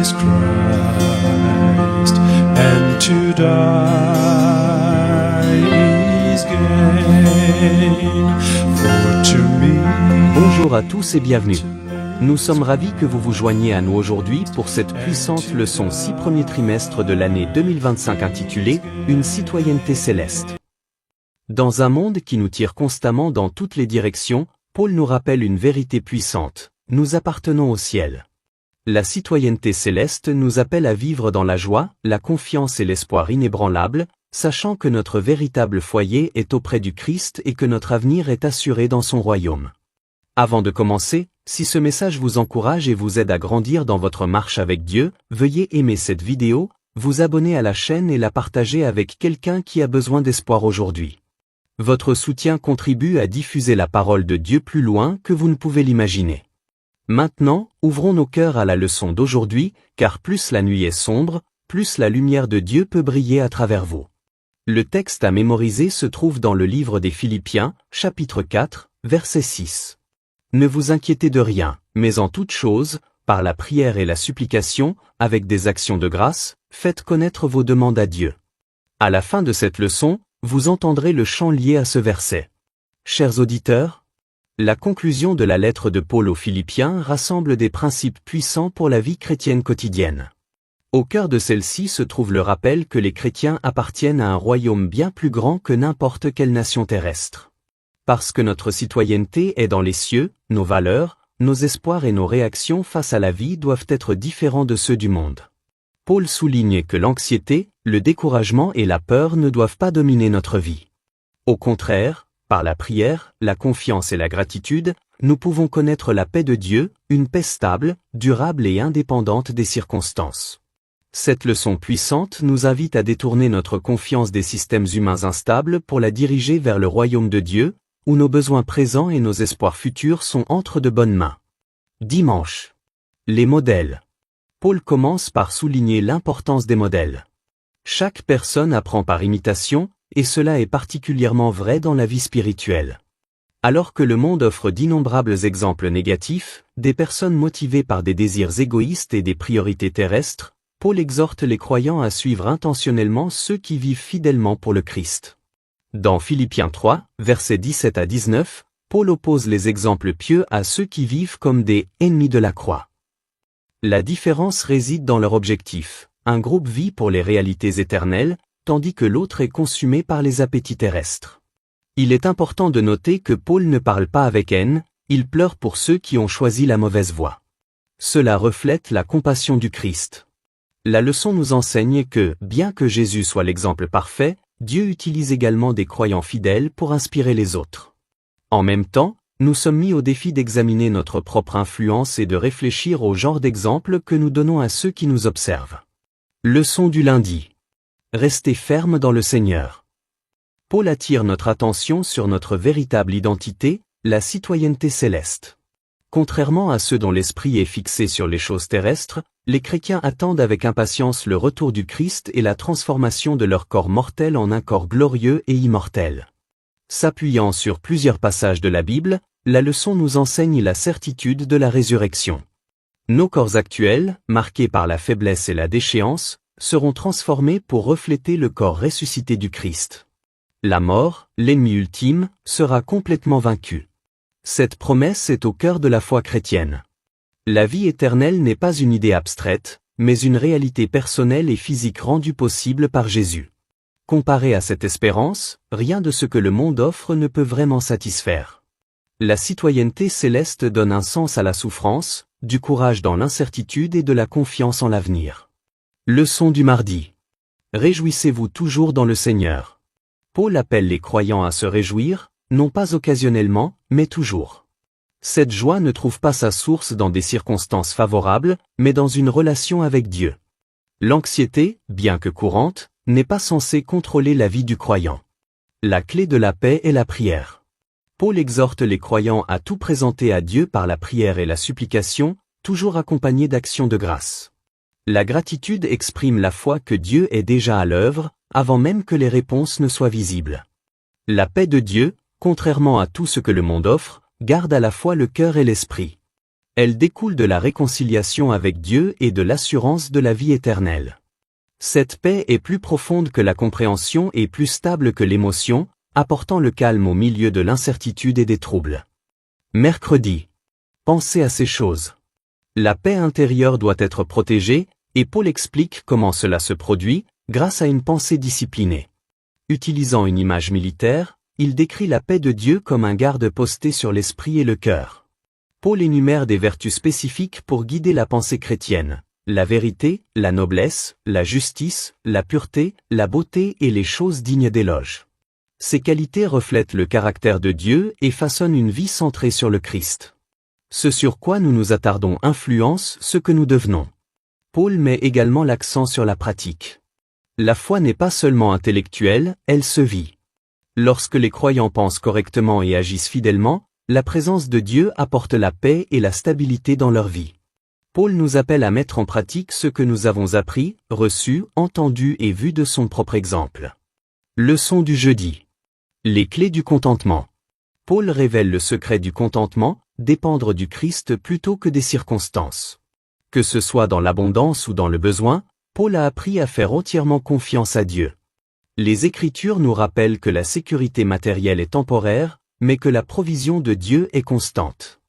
is Christ, and to die is gain. For to me. Bonjour à tous et bienvenue. Nous sommes ravis que vous vous joigniez à nous aujourd'hui pour cette puissante leçon 6 premiers trimestres de l'année 2025 intitulée « Une citoyenneté céleste ». Dans un monde qui nous tire constamment dans toutes les directions, Paul nous rappelle une vérité puissante. Nous appartenons au ciel. La citoyenneté céleste nous appelle à vivre dans la joie, la confiance et l'espoir inébranlables, sachant que notre véritable foyer est auprès du Christ et que notre avenir est assuré dans son royaume. Avant de commencer, si ce message vous encourage et vous aide à grandir dans votre marche avec Dieu, veuillez aimer cette vidéo, vous abonner à la chaîne et la partager avec quelqu'un qui a besoin d'espoir aujourd'hui. Votre soutien contribue à diffuser la parole de Dieu plus loin que vous ne pouvez l'imaginer. Maintenant, ouvrons nos cœurs à la leçon d'aujourd'hui, car plus la nuit est sombre, plus la lumière de Dieu peut briller à travers vous. Le texte à mémoriser se trouve dans le livre des Philippiens, chapitre 4, verset 6. Ne vous inquiétez de rien, mais en toute chose, par la prière et la supplication, avec des actions de grâce, faites connaître vos demandes à Dieu. À la fin de cette leçon, vous entendrez le chant lié à ce verset. Chers auditeurs, la conclusion de la lettre de Paul aux Philippiens rassemble des principes puissants pour la vie chrétienne quotidienne. Au cœur de celle-ci se trouve le rappel que les chrétiens appartiennent à un royaume bien plus grand que n'importe quelle nation terrestre. Parce que notre citoyenneté est dans les cieux, nos valeurs, nos espoirs et nos réactions face à la vie doivent être différents de ceux du monde. Paul souligne que l'anxiété, le découragement et la peur ne doivent pas dominer notre vie. Au contraire, par la prière, la confiance et la gratitude, nous pouvons connaître la paix de Dieu, une paix stable, durable et indépendante des circonstances. Cette leçon puissante nous invite à détourner notre confiance des systèmes humains instables pour la diriger vers le royaume de Dieu, où nos besoins présents et nos espoirs futurs sont entre de bonnes mains. Dimanche. Les modèles. Paul commence par souligner l'importance des modèles. Chaque personne apprend par imitation, et cela est particulièrement vrai dans la vie spirituelle. Alors que le monde offre d'innombrables exemples négatifs, des personnes motivées par des désirs égoïstes et des priorités terrestres, Paul exhorte les croyants à suivre intentionnellement ceux qui vivent fidèlement pour le Christ. Dans Philippiens 3, versets 17 à 19, Paul oppose les exemples pieux à ceux qui vivent comme des « ennemis de la croix ». La différence réside dans leur objectif. Un groupe vit pour les réalités éternelles, tandis que l'autre est consumé par les appétits terrestres. Il est important de noter que Paul ne parle pas avec haine, il pleure pour ceux qui ont choisi la mauvaise voie. Cela reflète la compassion du Christ. La leçon nous enseigne que, bien que Jésus soit l'exemple parfait, Dieu utilise également des croyants fidèles pour inspirer les autres. En même temps, nous sommes mis au défi d'examiner notre propre influence et de réfléchir au genre d'exemple que nous donnons à ceux qui nous observent. Leçon du lundi. Restez ferme dans le Seigneur. Paul attire notre attention sur notre véritable identité, la citoyenneté céleste. Contrairement à ceux dont l'esprit est fixé sur les choses terrestres, les chrétiens attendent avec impatience le retour du Christ et la transformation de leur corps mortel en un corps glorieux et immortel. S'appuyant sur plusieurs passages de la Bible, la leçon nous enseigne la certitude de la résurrection. Nos corps actuels, marqués par la faiblesse et la déchéance, seront transformés pour refléter le corps ressuscité du Christ. La mort, l'ennemi ultime, sera complètement vaincu. Cette promesse est au cœur de la foi chrétienne. La vie éternelle n'est pas une idée abstraite, mais une réalité personnelle et physique rendue possible par Jésus. Comparé à cette espérance, rien de ce que le monde offre ne peut vraiment satisfaire. La citoyenneté céleste donne un sens à la souffrance, du courage dans l'incertitude et de la confiance en l'avenir. Leçon du mardi. Réjouissez-vous toujours dans le Seigneur. Paul appelle les croyants à se réjouir, non pas occasionnellement, mais toujours. Cette joie ne trouve pas sa source dans des circonstances favorables, mais dans une relation avec Dieu. L'anxiété, bien que courante, n'est pas censée contrôler la vie du croyant. La clé de la paix est la prière. Paul exhorte les croyants à tout présenter à Dieu par la prière et la supplication, toujours accompagnés d'actions de grâce. La gratitude exprime la foi que Dieu est déjà à l'œuvre, avant même que les réponses ne soient visibles. La paix de Dieu, contrairement à tout ce que le monde offre, garde à la fois le cœur et l'esprit. Elle découle de la réconciliation avec Dieu et de l'assurance de la vie éternelle. Cette paix est plus profonde que la compréhension et plus stable que l'émotion, apportant le calme au milieu de l'incertitude et des troubles. Mercredi. Pensez à ces choses. La paix intérieure doit être protégée, et Paul explique comment cela se produit, grâce à une pensée disciplinée. Utilisant une image militaire, il décrit la paix de Dieu comme un garde posté sur l'esprit et le cœur. Paul énumère des vertus spécifiques pour guider la pensée chrétienne: la vérité, la noblesse, la justice, la pureté, la beauté et les choses dignes d'éloge. Ces qualités reflètent le caractère de Dieu et façonnent une vie centrée sur le Christ. Ce sur quoi nous nous attardons influence ce que nous devenons. Paul met également l'accent sur la pratique. La foi n'est pas seulement intellectuelle, elle se vit. Lorsque les croyants pensent correctement et agissent fidèlement, la présence de Dieu apporte la paix et la stabilité dans leur vie. Paul nous appelle à mettre en pratique ce que nous avons appris, reçu, entendu et vu de son propre exemple. Leçon du jeudi. Les clés du contentement. Paul révèle le secret du contentement, dépendre du Christ plutôt que des circonstances. Que ce soit dans l'abondance ou dans le besoin, Paul a appris à faire entièrement confiance à Dieu. Les Écritures nous rappellent que la sécurité matérielle est temporaire, mais que la provision de Dieu est constante.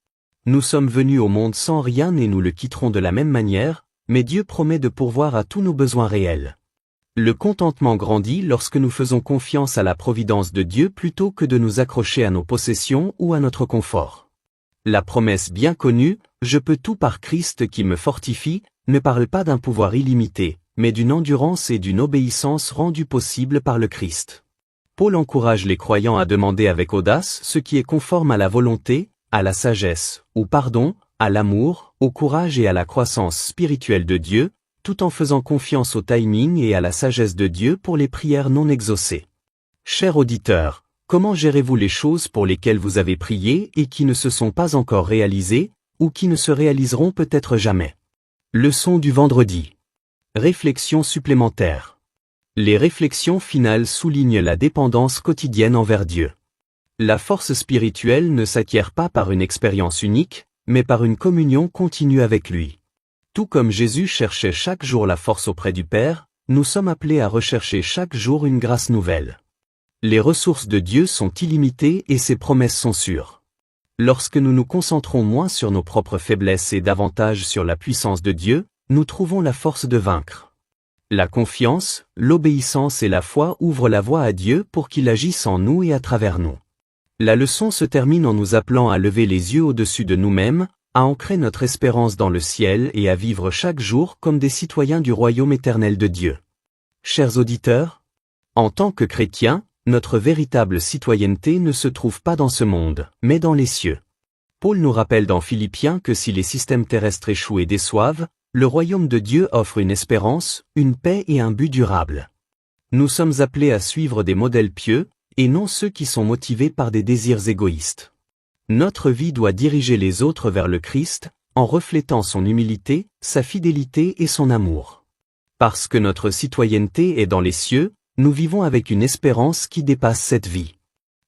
Nous sommes venus au monde sans rien et nous le quitterons de la même manière, mais Dieu promet de pourvoir à tous nos besoins réels. Le contentement grandit lorsque nous faisons confiance à la providence de Dieu plutôt que de nous accrocher à nos possessions ou à notre confort. La promesse bien connue, « Je peux tout par Christ qui me fortifie », ne parle pas d'un pouvoir illimité, mais d'une endurance et d'une obéissance rendues possibles par le Christ. Paul encourage les croyants à demander avec audace ce qui est conforme à la volonté, à la sagesse, au pardon, à l'amour, au courage et à la croissance spirituelle de Dieu, tout en faisant confiance au timing et à la sagesse de Dieu pour les prières non exaucées. Chers auditeurs, comment gérez-vous les choses pour lesquelles vous avez prié et qui ne se sont pas encore réalisées, ou qui ne se réaliseront peut-être jamais? Leçon du vendredi. Réflexion supplémentaire. Les réflexions finales soulignent la dépendance quotidienne envers Dieu. La force spirituelle ne s'acquiert pas par une expérience unique, mais par une communion continue avec lui. Tout comme Jésus cherchait chaque jour la force auprès du Père, nous sommes appelés à rechercher chaque jour une grâce nouvelle. Les ressources de Dieu sont illimitées et ses promesses sont sûres. Lorsque nous nous concentrons moins sur nos propres faiblesses et davantage sur la puissance de Dieu, nous trouvons la force de vaincre. La confiance, l'obéissance et la foi ouvrent la voie à Dieu pour qu'il agisse en nous et à travers nous. La leçon se termine en nous appelant à lever les yeux au-dessus de nous-mêmes, à ancrer notre espérance dans le ciel et à vivre chaque jour comme des citoyens du royaume éternel de Dieu. Chers auditeurs, en tant que chrétiens, notre véritable citoyenneté ne se trouve pas dans ce monde, mais dans les cieux. Paul nous rappelle dans Philippiens que si les systèmes terrestres échouent et déçoivent, le royaume de Dieu offre une espérance, une paix et un but durable. Nous sommes appelés à suivre des modèles pieux, et non ceux qui sont motivés par des désirs égoïstes. Notre vie doit diriger les autres vers le Christ, en reflétant son humilité, sa fidélité et son amour. Parce que notre citoyenneté est dans les cieux, nous vivons avec une espérance qui dépasse cette vie.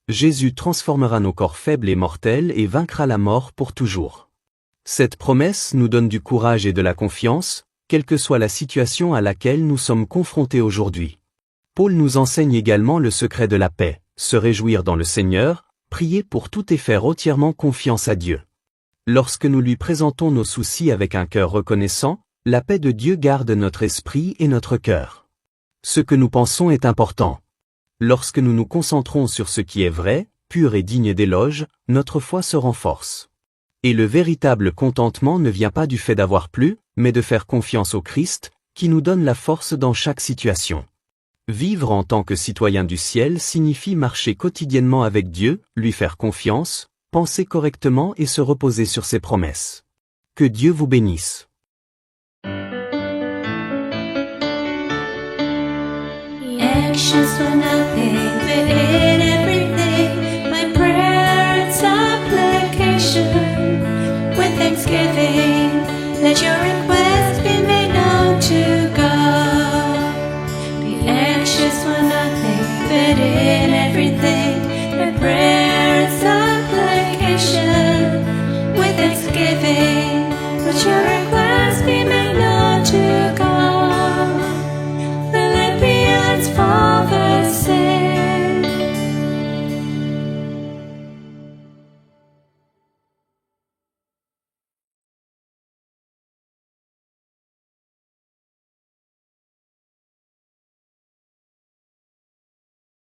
Jésus transformera nos corps faibles et mortels et vaincra la mort pour toujours. Cette promesse nous donne du courage et de la confiance, quelle que soit la situation à laquelle nous sommes confrontés aujourd'hui. Paul nous enseigne également le secret de la paix, se réjouir dans le Seigneur, prier pour tout et faire entièrement confiance à Dieu. Lorsque nous lui présentons nos soucis avec un cœur reconnaissant, la paix de Dieu garde notre esprit et notre cœur. Ce que nous pensons est important. Lorsque nous nous concentrons sur ce qui est vrai, pur et digne d'éloge, notre foi se renforce. Et le véritable contentement ne vient pas du fait d'avoir plus, mais de faire confiance au Christ, qui nous donne la force dans chaque situation. Vivre en tant que citoyen du ciel signifie marcher quotidiennement avec Dieu, lui faire confiance, penser correctement et se reposer sur ses promesses. Que Dieu vous bénisse. Anxious for nothing, but in everything, my prayer and supplication, with thanksgiving, let your request be made known to God. Be anxious for nothing, but in everything, my prayer and supplication, with thanksgiving, what you're